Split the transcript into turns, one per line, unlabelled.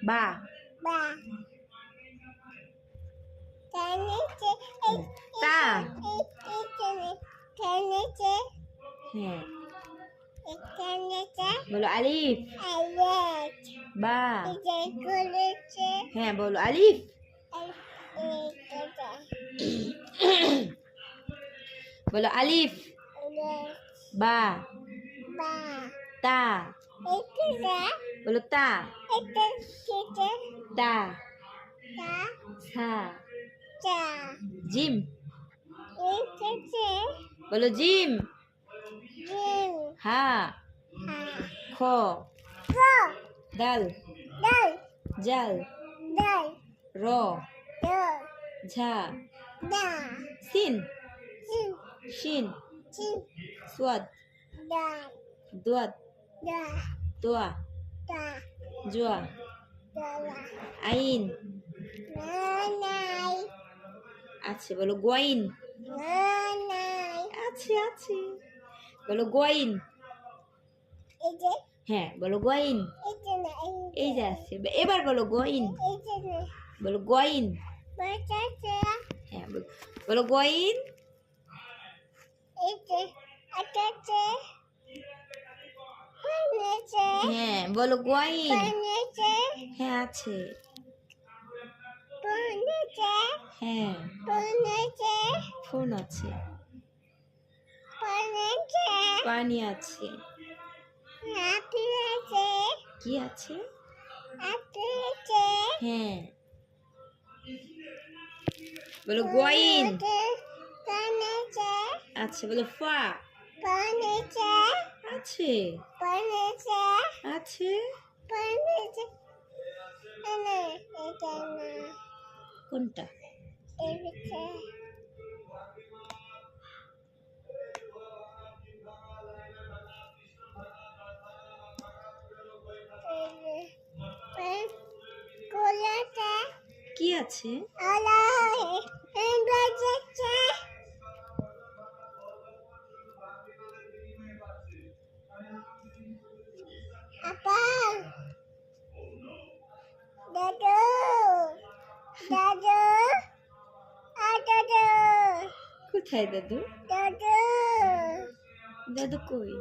বা তা হ্যাঁ বলো আলিফ বা হ্যাঁ বলো আলিফ বলো আলিফ বা তা বলো তা তা সা জিম বলো জিম হা খ দাল জাল র ঝা সিন শিন সোয়াদ দোয়াদ তোয়া জোয়া আইন আছে বলো গোয়াইন আছে বলো গোয়াইন হ্যাঁ বলো গোয়াইন এই যে আছে এবার বলো গোয়াইন বলো গোয়াইন হ্যাঁ বলো গোয়াইন হ্যাঁ বলো গোয়াইন হ্যাঁ আছে হ্যাঁ ফোন আছে পানি আছে কি আছে হ্যাঁ বলো গোয়াইন আছে বলো ফা আছে আছে কোনটা কি আছে কোথায় দাদু দাদু কই